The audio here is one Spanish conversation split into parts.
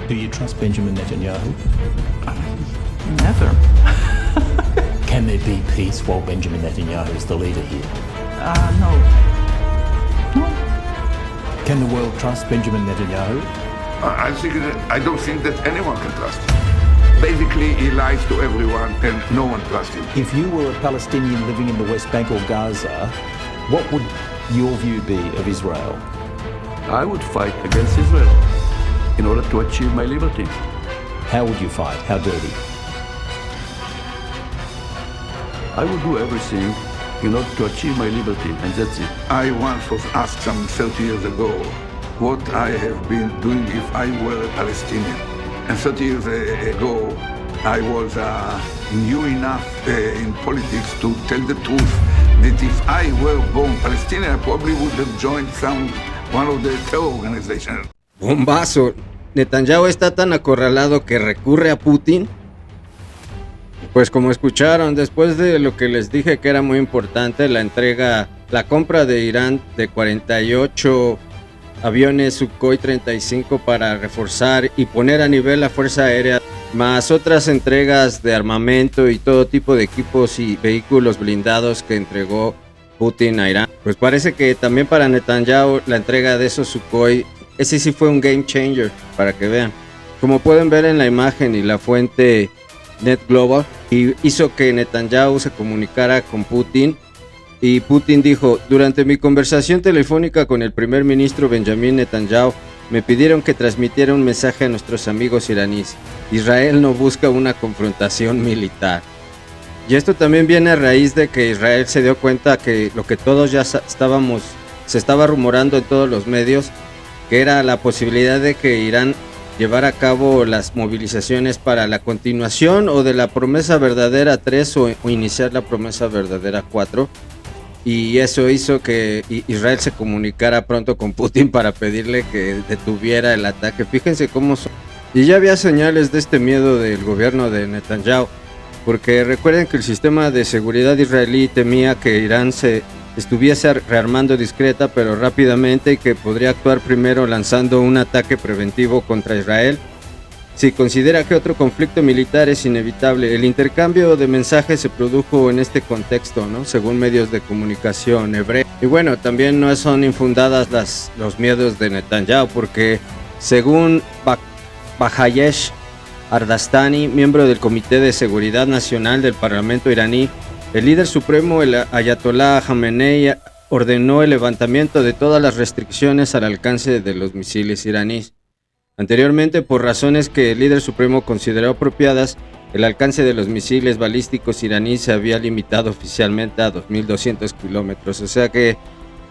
Do you trust Benjamin Netanyahu? Never. Can there be peace while Benjamin Netanyahu is the leader here? No. No. Can the world trust Benjamin Netanyahu? I don't think that anyone can trust him. Basically, he lies to everyone and no one trusts him. If you were a Palestinian living in the West Bank or Gaza, what would your view be of Israel? I would fight against Israel in order to achieve my liberty. How would you fight? How dirty? I would do everything in order to achieve my liberty, and that's it. I once was asked some 30 years ago what I have been doing if I were a Palestinian. And 30 years ago, I was new enough in politics to tell the truth that if I were born Palestinian, I probably would have joined one of the terror organizations. Bombazo. Netanyahu está tan acorralado que recurre a Putin. Pues como escucharon, después de lo que les dije que era muy importante, la compra de Irán de 48 aviones Sukhoi 35 para reforzar y poner a nivel la fuerza aérea, más otras entregas de armamento y todo tipo de equipos y vehículos blindados que entregó Putin a Irán. Pues parece que también para Netanyahu la entrega de esos Sukhoi, ese sí fue un game changer, para que vean. Como pueden ver en la imagen y la fuente Net Global, y hizo que Netanyahu se comunicara con Putin, y Putin dijo: durante mi conversación telefónica con el primer ministro Benjamin Netanyahu, me pidieron que transmitiera un mensaje a nuestros amigos iraníes. Israel no busca una confrontación militar. Y esto también viene a raíz de que Israel se dio cuenta que lo que todos ya se estaba rumorando en todos los medios, que era la posibilidad de que Irán llevara a cabo las movilizaciones para la continuación o de la promesa verdadera 3 o iniciar la promesa verdadera 4. Y eso hizo que Israel se comunicara pronto con Putin para pedirle que detuviera el ataque. Fíjense cómo son. Y ya había señales de este miedo del gobierno de Netanyahu, porque recuerden que el sistema de seguridad israelí temía que Irán se estuviese rearmando discreta pero rápidamente, y que podría actuar primero lanzando un ataque preventivo contra Israel si considera que otro conflicto militar es inevitable. El intercambio de mensajes se produjo en este contexto, ¿no? Según medios de comunicación hebreos. Y bueno, también no son infundadas los miedos de Netanyahu, porque según Bahayesh Ardastani, miembro del Comité de Seguridad Nacional del Parlamento iraní, el líder supremo, el Ayatollah Khamenei, ordenó el levantamiento de todas las restricciones al alcance de los misiles iraníes. Anteriormente, por razones que el líder supremo consideró apropiadas, el alcance de los misiles balísticos iraníes se había limitado oficialmente a 2.200 kilómetros. O sea que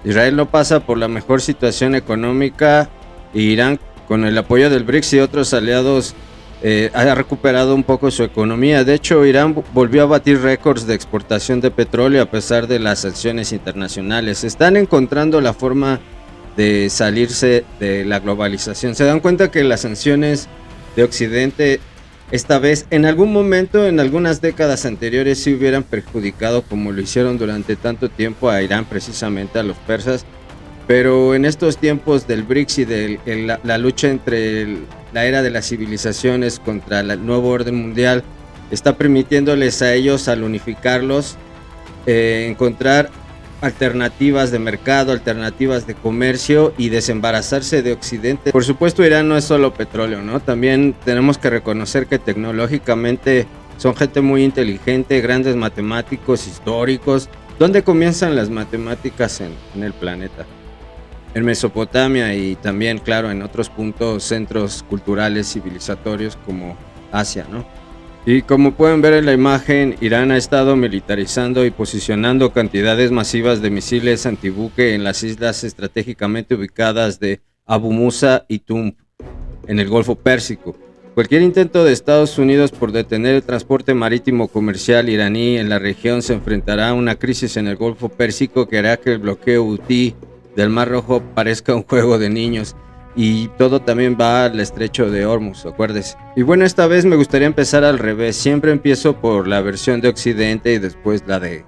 Israel no pasa por la mejor situación económica, y Irán, con el apoyo del BRICS y otros aliados, ha recuperado un poco su economía. De hecho, Irán volvió a batir récords de exportación de petróleo a pesar de las sanciones internacionales. Están encontrando la forma de salirse de la globalización. Se dan cuenta que las sanciones de Occidente, esta vez, en algún momento, en algunas décadas anteriores, sí hubieran perjudicado, como lo hicieron durante tanto tiempo a Irán, precisamente a los persas. Pero en estos tiempos del BRICS y de la lucha entre la era de las civilizaciones contra el nuevo orden mundial, está permitiéndoles a ellos, al unificarlos, encontrar alternativas de mercado, alternativas de comercio y desembarazarse de Occidente. Por supuesto, Irán no es solo petróleo, ¿no? También tenemos que reconocer que tecnológicamente son gente muy inteligente, grandes matemáticos históricos. ¿Dónde comienzan las matemáticas en el planeta? En Mesopotamia, y también, claro, en otros puntos, centros culturales civilizatorios como Asia, ¿no? Y como pueden ver en la imagen, Irán ha estado militarizando y posicionando cantidades masivas de misiles antibuque en las islas estratégicamente ubicadas de Abu Musa y Tumb, en el Golfo Pérsico. Cualquier intento de Estados Unidos por detener el transporte marítimo comercial iraní en la región se enfrentará a una crisis en el Golfo Pérsico que hará que el bloqueo hutí del Mar Rojo parezca un juego de niños. Y todo también va al estrecho de Hormuz, acuérdense. Y bueno, esta vez me gustaría empezar al revés. Siempre empiezo por la versión de Occidente y después la de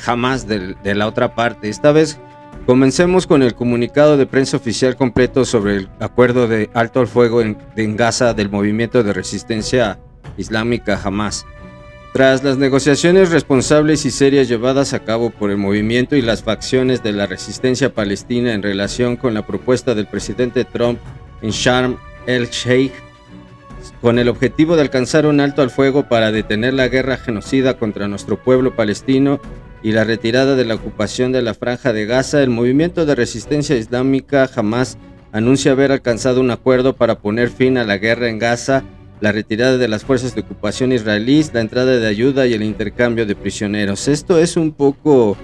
Hamas, de la otra parte. Esta vez Comencemos con el comunicado de prensa oficial completo sobre el acuerdo de alto al fuego en Gaza del movimiento de resistencia islámica Hamas. Tras las negociaciones responsables y serias llevadas a cabo por el movimiento y las facciones de la resistencia palestina en relación con la propuesta del presidente Trump en Sharm el-Sheikh, con el objetivo de alcanzar un alto al fuego para detener la guerra genocida contra nuestro pueblo palestino y la retirada de la ocupación de la Franja de Gaza, el movimiento de resistencia islámica Hamas anuncia haber alcanzado un acuerdo para poner fin a la guerra en Gaza, la retirada de las fuerzas de ocupación israelíes, la entrada de ayuda y el intercambio de prisioneros. Esto es un poco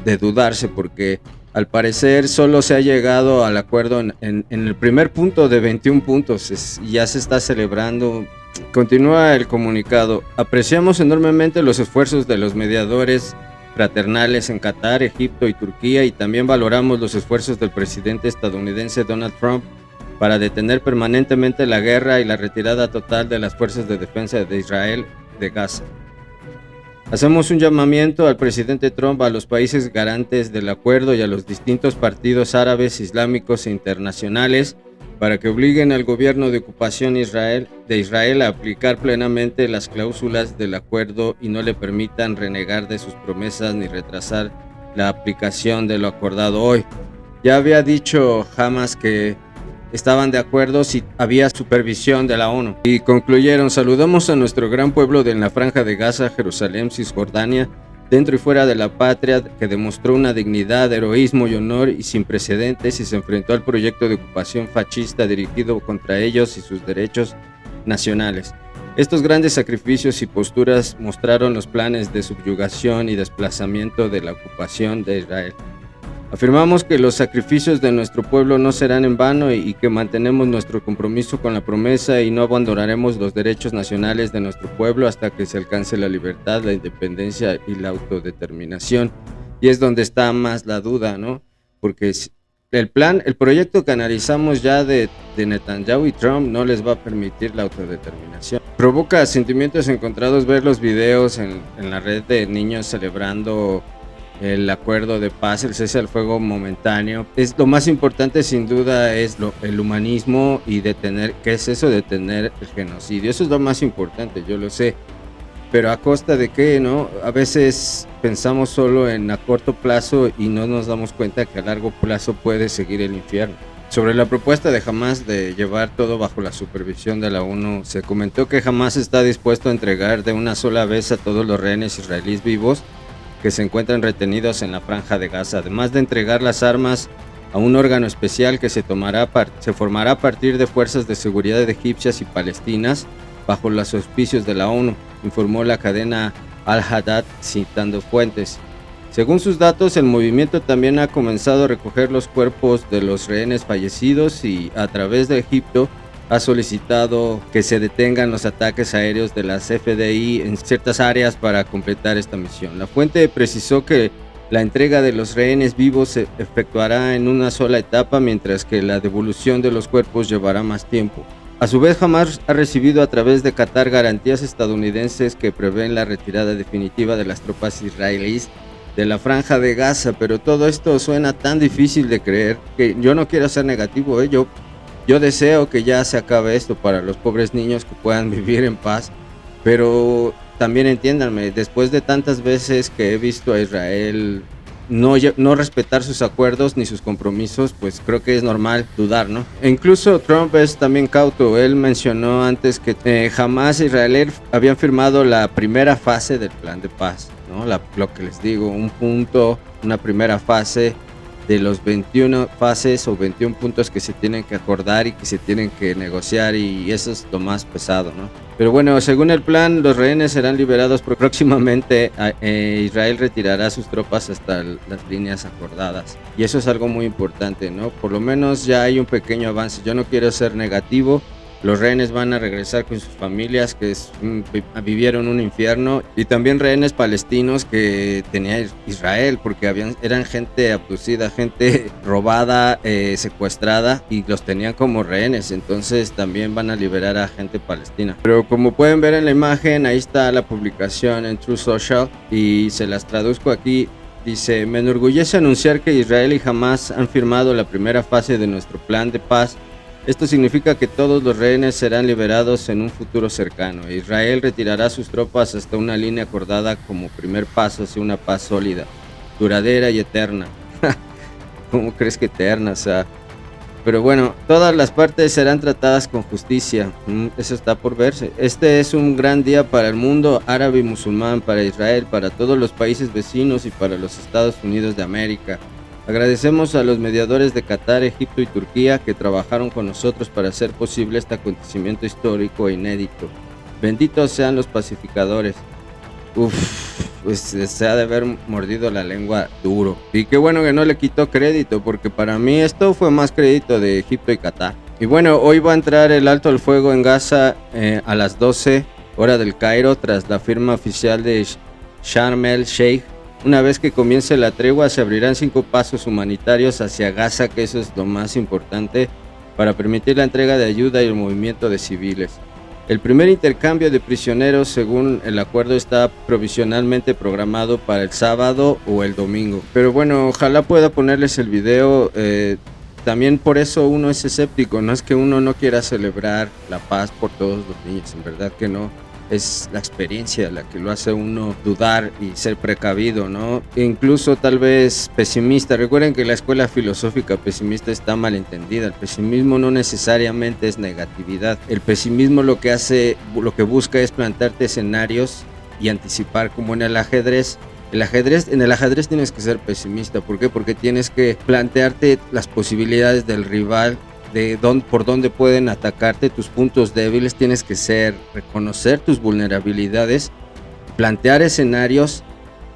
de dudarse porque al parecer solo se ha llegado al acuerdo en el primer punto de 21 puntos y ya se está celebrando. Continúa el comunicado. Apreciamos enormemente los esfuerzos de los mediadores fraternales en Qatar, Egipto y Turquía, y también valoramos los esfuerzos del presidente estadounidense Donald Trump para detener permanentemente la guerra y la retirada total de las fuerzas de defensa de Israel de Gaza. Hacemos un llamamiento al presidente Trump, a los países garantes del acuerdo y a los distintos partidos árabes, islámicos e internacionales para que obliguen al gobierno de ocupación de Israel a aplicar plenamente las cláusulas del acuerdo y no le permitan renegar de sus promesas ni retrasar la aplicación de lo acordado hoy. Ya había dicho Hamas que estaban de acuerdo si había supervisión de la ONU. Y concluyeron: saludamos a nuestro gran pueblo de la Franja de Gaza, Jerusalén, Cisjordania, dentro y fuera de la patria, que demostró una dignidad, heroísmo y honor y sin precedentes y se enfrentó al proyecto de ocupación fascista dirigido contra ellos y sus derechos nacionales. Estos grandes sacrificios y posturas mostraron los planes de subyugación y desplazamiento de la ocupación de Israel. Afirmamos que los sacrificios de nuestro pueblo no serán en vano y que mantenemos nuestro compromiso con la promesa y no abandonaremos los derechos nacionales de nuestro pueblo hasta que se alcance la libertad, la independencia y la autodeterminación. Y es donde está más la duda, ¿no? Porque el proyecto que analizamos ya de Netanyahu y Trump no les va a permitir la autodeterminación. Provoca sentimientos encontrados ver los videos en la red de niños celebrando el acuerdo de paz, el cese al fuego momentáneo. Lo más importante sin duda es el humanismo y detener, ¿qué es eso? Detener el genocidio. Eso es lo más importante, yo lo sé. Pero a costa de qué, ¿no? A veces pensamos solo a corto plazo y no nos damos cuenta que a largo plazo puede seguir el infierno. Sobre la propuesta de Hamas de llevar todo bajo la supervisión de la ONU, se comentó que Hamas está dispuesto a entregar de una sola vez a todos los rehenes israelíes vivos que se encuentran retenidos en la Franja de Gaza, además de entregar las armas a un órgano especial que se formará a partir de fuerzas de seguridad egipcias y palestinas bajo los auspicios de la ONU, informó la cadena Al-Haddad citando fuentes. Según sus datos, el movimiento también ha comenzado a recoger los cuerpos de los rehenes fallecidos y a través de Egipto ha solicitado que se detengan los ataques aéreos de las FDI en ciertas áreas para completar esta misión. La fuente precisó que la entrega de los rehenes vivos se efectuará en una sola etapa, mientras que la devolución de los cuerpos llevará más tiempo. A su vez, Hamas ha recibido a través de Qatar garantías estadounidenses que prevén la retirada definitiva de las tropas israelíes de la Franja de Gaza, pero todo esto suena tan difícil de creer que yo no quiero ser negativo, Yo deseo que ya se acabe esto para los pobres niños, que puedan vivir en paz, pero también entiéndanme, después de tantas veces que he visto a Israel no respetar sus acuerdos ni sus compromisos, pues creo que es normal dudar, ¿no? E incluso Trump es también cauto. Él mencionó antes que Hamas e Israel habían firmado la primera fase del plan de paz, ¿no? Lo que les digo, una primera fase de los 21 fases o 21 puntos que se tienen que acordar y que se tienen que negociar, y eso es lo más pesado, ¿no? Pero bueno, según el plan, los rehenes serán liberados próximamente. Israel retirará sus tropas hasta las líneas acordadas, y eso es algo muy importante, ¿no? Por lo menos ya hay un pequeño avance. Yo no quiero ser negativo. Los rehenes van a regresar con sus familias que vivieron un infierno, y también rehenes palestinos que tenía Israel, porque eran gente abducida, gente robada, secuestrada, y los tenían como rehenes. Entonces también van a liberar a gente palestina. Pero como pueden ver en la imagen, ahí está la publicación en True Social y se las traduzco aquí. Dice, me enorgullece anunciar que Israel y Hamás han firmado la primera fase de nuestro plan de paz. Esto significa que todos los rehenes serán liberados en un futuro cercano. Israel retirará sus tropas hasta una línea acordada como primer paso hacia una paz sólida, duradera y eterna. ¿Cómo crees que eterna? O sea, pero bueno, todas las partes serán tratadas con justicia. Eso está por verse. Este es un gran día para el mundo árabe y musulmán, para Israel, para todos los países vecinos y para los Estados Unidos de América. Agradecemos a los mediadores de Qatar, Egipto y Turquía que trabajaron con nosotros para hacer posible este acontecimiento histórico e inédito. Benditos sean los pacificadores. Pues se ha de haber mordido la lengua duro. Y qué bueno que no le quitó crédito, porque para mí esto fue más crédito de Egipto y Qatar. Y bueno, hoy va a entrar el alto al fuego en Gaza a las 12 hora del Cairo, tras la firma oficial de Sharm el Sheikh. Una vez que comience la tregua, se abrirán 5 pasos humanitarios hacia Gaza, que eso es lo más importante, para permitir la entrega de ayuda y el movimiento de civiles. El primer intercambio de prisioneros, según el acuerdo, está provisionalmente programado para el sábado o el domingo. Pero bueno, ojalá pueda ponerles el video. También por eso uno es escéptico. No es que uno no quiera celebrar la paz por todos los niños, en verdad que no. Es la experiencia la que lo hace uno dudar y ser precavido, ¿no? E incluso tal vez pesimista. Recuerden que la escuela filosófica pesimista está mal entendida. El pesimismo no necesariamente es negatividad. El pesimismo lo que busca es plantearte escenarios y anticipar, como en el ajedrez. En el ajedrez tienes que ser pesimista. ¿Por qué? Porque tienes que plantearte las posibilidades del rival, por dónde pueden atacarte, tus puntos débiles. Tienes que reconocer tus vulnerabilidades, plantear escenarios,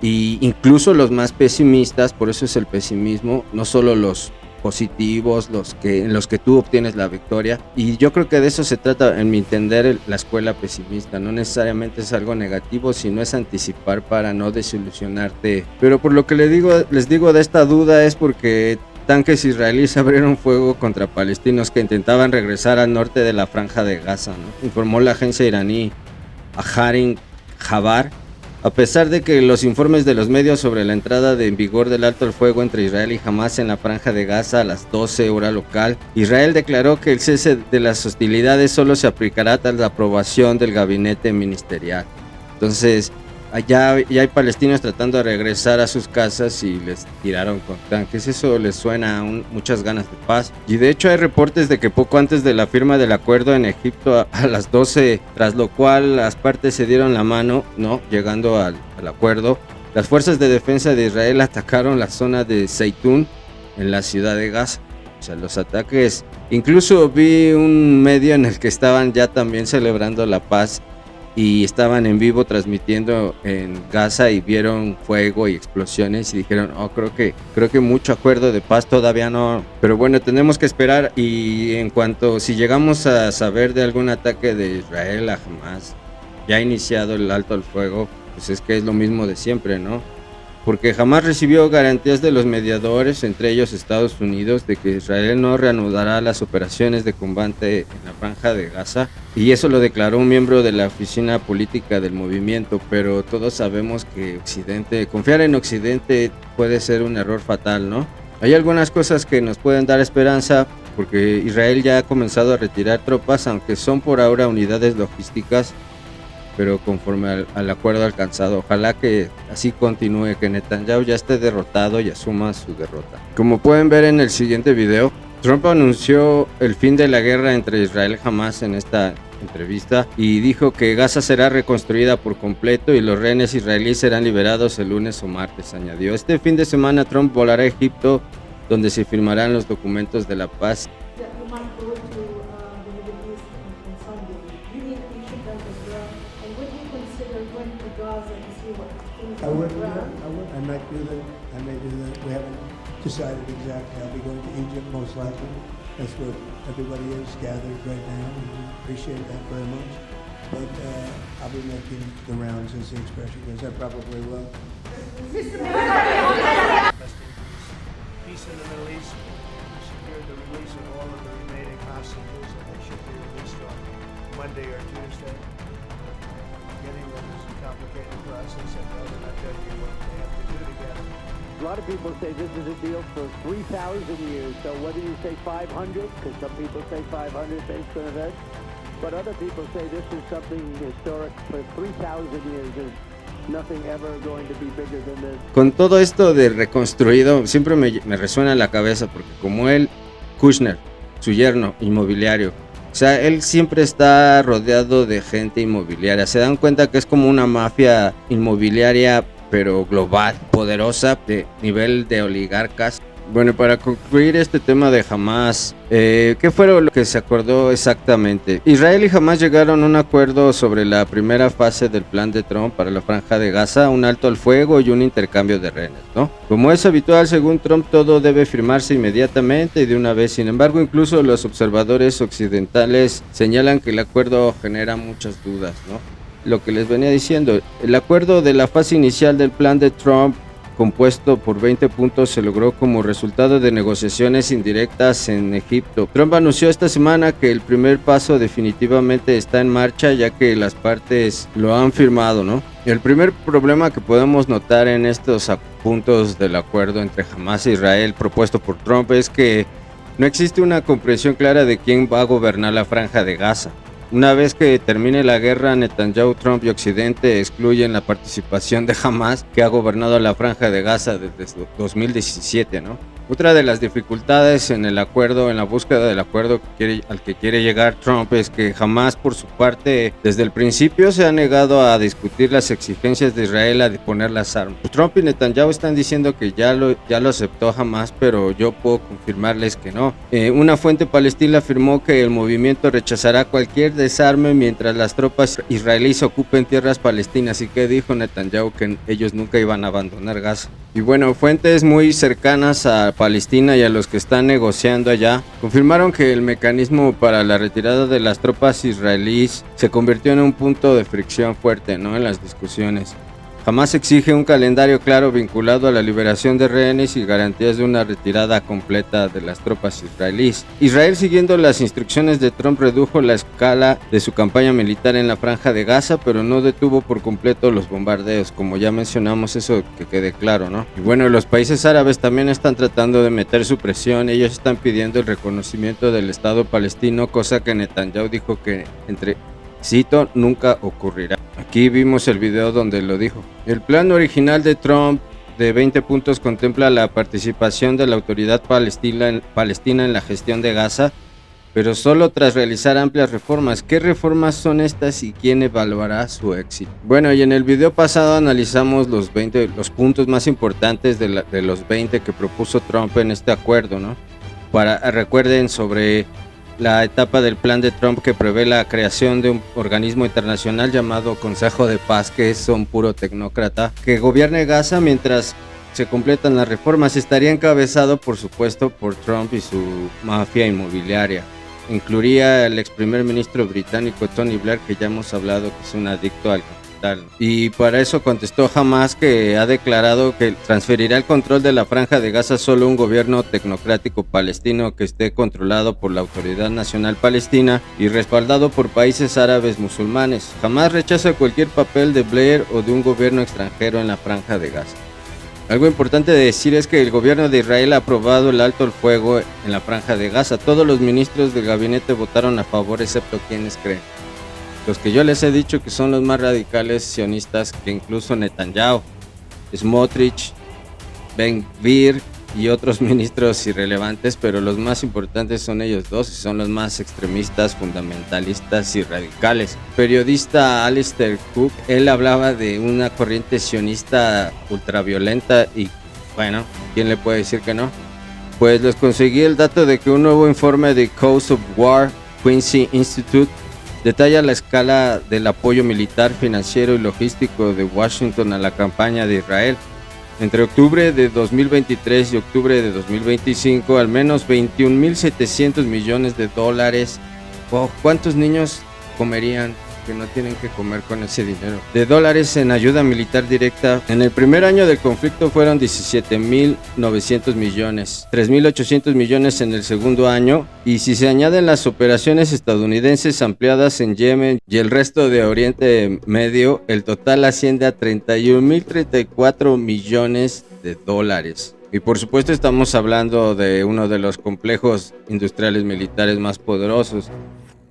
y incluso los más pesimistas, por eso es el pesimismo, no solo los positivos, en los que tú obtienes la victoria. Y yo creo que de eso se trata, en mi entender, la escuela pesimista. No necesariamente es algo negativo, sino es anticipar para no desilusionarte. Pero por lo que les digo de esta duda es porque tanques israelíes abrieron fuego contra palestinos que intentaban regresar al norte de la franja de Gaza, ¿no? Informó la agencia iraní Aharin Jabar. A pesar de que los informes de los medios sobre la entrada en vigor del alto al fuego entre Israel y Hamás en la franja de Gaza a las 12 hora local, Israel declaró que el cese de las hostilidades solo se aplicará tras la aprobación del gabinete ministerial. Entonces, allá hay palestinos tratando de regresar a sus casas y les tiraron con tanques. Eso les suena a muchas ganas de paz. Y de hecho hay reportes de que poco antes de la firma del acuerdo en Egipto a las 12, tras lo cual las partes se dieron la mano, ¿no? Llegando al acuerdo, las fuerzas de defensa de Israel atacaron la zona de Zeitún en la ciudad de Gaza. O sea, los ataques, incluso vi un medio en el que estaban ya también celebrando la paz y estaban en vivo transmitiendo en Gaza y vieron fuego y explosiones y dijeron, creo que mucho acuerdo de paz todavía no. Pero bueno, tenemos que esperar, y en cuanto si llegamos a saber de algún ataque de Israel a Hamás, ya ha iniciado el alto al fuego, pues es que es lo mismo de siempre, ¿no? Porque jamás recibió garantías de los mediadores, entre ellos Estados Unidos, de que Israel no reanudará las operaciones de combate en la franja de Gaza, y eso lo declaró un miembro de la oficina política del movimiento. Pero todos sabemos que confiar en Occidente puede ser un error fatal, ¿no? Hay algunas cosas que nos pueden dar esperanza, porque Israel ya ha comenzado a retirar tropas, aunque son por ahora unidades logísticas, pero conforme al acuerdo alcanzado. Ojalá que así continúe, que Netanyahu ya esté derrotado y asuma su derrota. Como pueden ver en el siguiente video, Trump anunció el fin de la guerra entre Israel y Hamás en esta entrevista y dijo que Gaza será reconstruida por completo y los rehenes israelíes serán liberados el lunes o martes. Añadió, este fin de semana Trump volará a Egipto, donde se firmarán los documentos de la paz. I would. I might do that. We haven't decided exactly. I'll be going to Egypt most likely. That's where everybody is gathered right now, and we appreciate that very much. But I'll be making the rounds, as the expression goes. I probably will. Peace in the Middle East. We secured the release of all of the remaining hostages, and they should be released on Monday or Tuesday. getting them is a complicated process, and they're not telling you what they have to do to get them. A lot of people say this is a deal for 3,000 years. So whether you say 500, because some people say 500 based on events, but other people say this is something historic for 3,000 years. There's nothing ever going to be bigger than this. Con todo esto de reconstruido, siempre me resuena en la cabeza, porque como él, Kushner, su yerno inmobiliario, o sea, él siempre está rodeado de gente inmobiliaria. Se dan cuenta que es como una mafia inmobiliaria, pero global, poderosa, de nivel de oligarcas. Bueno, para concluir este tema de Hamas, ¿qué fue lo que se acordó exactamente? Israel y Hamas llegaron a un acuerdo sobre la primera fase del plan de Trump para la Franja de Gaza, un alto al fuego y un intercambio de rehenes, ¿no? Como es habitual, según Trump, todo debe firmarse inmediatamente y de una vez. Sin embargo, incluso los observadores occidentales señalan que el acuerdo genera muchas dudas, ¿no? Lo que les venía diciendo, el acuerdo de la fase inicial del plan de Trump, compuesto por 20 puntos, se logró como resultado de negociaciones indirectas en Egipto. Trump anunció esta semana que el primer paso definitivamente está en marcha, ya que las partes lo han firmado, ¿no? El primer problema que podemos notar en estos puntos del acuerdo entre Hamas e Israel propuesto por Trump es que no existe una comprensión clara de quién va a gobernar la Franja de Gaza. Una vez que termine la guerra, Netanyahu, Trump y Occidente excluyen la participación de Hamas, que ha gobernado la Franja de Gaza desde 2017, ¿no? Otra de las dificultades en el acuerdo, en la búsqueda del acuerdo al que quiere llegar Trump, es que Hamas, por su parte, desde el principio se ha negado a discutir las exigencias de Israel a deponer las armas. Trump y Netanyahu están diciendo que ya lo aceptó Hamas, pero yo puedo confirmarles que no. Una fuente palestina afirmó que el movimiento rechazará cualquier desarme mientras las tropas israelíes ocupen tierras palestinas, y que dijo Netanyahu que ellos nunca iban a abandonar Gaza. Y bueno, fuentes muy cercanas a Palestina y a los que están negociando allá confirmaron que el mecanismo para la retirada de las tropas israelíes se convirtió en un punto de fricción fuerte, ¿no?, en las discusiones. Hamas exige un calendario claro vinculado a la liberación de rehenes y garantías de una retirada completa de las tropas israelíes. Israel, siguiendo las instrucciones de Trump, redujo la escala de su campaña militar en la Franja de Gaza, pero no detuvo por completo los bombardeos, como ya mencionamos, eso que quede claro, ¿no? Y bueno, los países árabes también están tratando de meter su presión. Ellos están pidiendo el reconocimiento del Estado palestino, cosa que Netanyahu dijo que, cito, nunca ocurrirá. Aquí vimos el video donde lo dijo. El plan original de Trump de 20 puntos contempla la participación de la autoridad palestina en la gestión de Gaza, pero solo tras realizar amplias reformas. ¿Qué reformas son estas y quién evaluará su éxito? Bueno, y en el video pasado analizamos los puntos más importantes de los 20 que propuso Trump en este acuerdo, ¿no? Recuerden sobre la etapa del plan de Trump que prevé la creación de un organismo internacional llamado Consejo de Paz, que es un puro tecnócrata, que gobierne Gaza mientras se completan las reformas. Estaría encabezado, por supuesto, por Trump y su mafia inmobiliaria. Incluiría al ex primer ministro británico Tony Blair, que ya hemos hablado que es un adicto al capital. Y para eso contestó Hamas, que ha declarado que transferirá el control de la Franja de Gaza solo a un gobierno tecnocrático palestino que esté controlado por la Autoridad Nacional Palestina y respaldado por países árabes musulmanes. Hamas rechaza cualquier papel de Blair o de un gobierno extranjero en la Franja de Gaza. Algo importante de decir es que el gobierno de Israel ha aprobado el alto al fuego en la Franja de Gaza. Todos los ministros del gabinete votaron a favor, excepto quienes creen. Los que yo les he dicho que son los más radicales sionistas, que incluso Netanyahu, Smotrich, Ben Gvir y otros ministros irrelevantes, pero los más importantes son ellos dos y son los más extremistas, fundamentalistas y radicales. Periodista Alistair Cook, él hablaba de una corriente sionista ultraviolenta y bueno, ¿quién le puede decir que no? Pues les conseguí el dato de que un nuevo informe de Cause of War Quincy Institute detalla la escala del apoyo militar, financiero y logístico de Washington a la campaña de Israel. Entre octubre de 2023 y octubre de 2025, al menos 21.700 millones de dólares. Oh, ¿cuántos niños comerían que no tienen que comer con ese dinero. De dólares en ayuda militar directa, en el primer año del conflicto fueron 17.900 millones, 3.800 millones en el segundo año, y si se añaden las operaciones estadounidenses ampliadas en Yemen y el resto de Oriente Medio, el total asciende a 31.034 millones de dólares. Y por supuesto estamos hablando de uno de los complejos industriales militares más poderosos,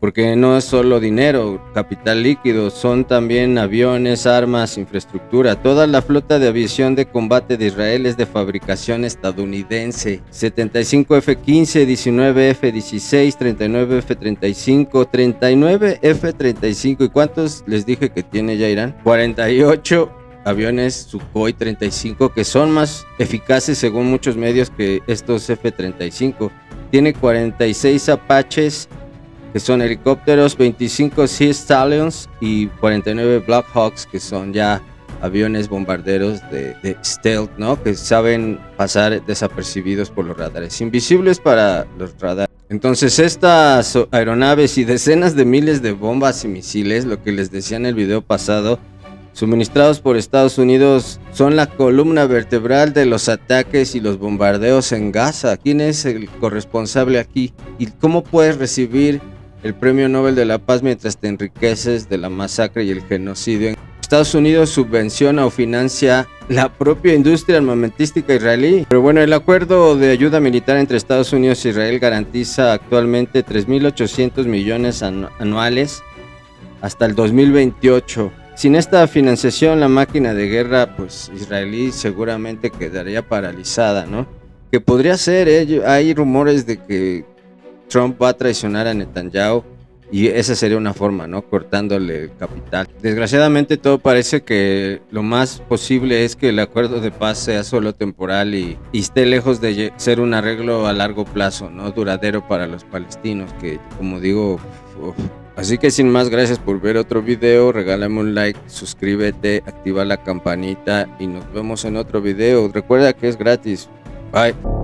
porque no es solo dinero, capital líquido, son también aviones, armas, infraestructura. Toda la flota de aviación de combate de Israel es de fabricación estadounidense. 75 F-15, 19 F-16, 39 F-35, 39 F-35. ¿Y cuántos les dije que tiene ya Irán? 48 aviones Sukhoi 35, que son más eficaces según muchos medios que estos F-35. Tiene 46 Apaches, que son helicópteros, 25 Sea Stallions y 49 Black Hawks, que son ya aviones bombarderos de stealth, ¿no? Que saben pasar desapercibidos por los radares, invisibles para los radares. Entonces estas aeronaves y decenas de miles de bombas y misiles, lo que les decía en el video pasado, suministrados por Estados Unidos, son la columna vertebral de los ataques y los bombardeos en Gaza. ¿Quién es el corresponsable aquí? ¿Y cómo puedes recibir el Premio Nobel de la Paz mientras te enriqueces de la masacre y el genocidio? Estados Unidos subvenciona o financia la propia industria armamentística israelí. Pero bueno, el acuerdo de ayuda militar entre Estados Unidos e Israel garantiza actualmente 3.800 millones anuales hasta el 2028. Sin esta financiación, la máquina de guerra pues israelí seguramente quedaría paralizada, ¿no? Que podría ser, hay rumores de que Trump va a traicionar a Netanyahu y esa sería una forma, ¿no? Cortándole el capital. Desgraciadamente todo parece que lo más posible es que el acuerdo de paz sea solo temporal y esté lejos de ser un arreglo a largo plazo, ¿no? Duradero para los palestinos, que como digo... Así que sin más, gracias por ver otro video, regálame un like, suscríbete, activa la campanita y nos vemos en otro video. Recuerda que es gratis. Bye.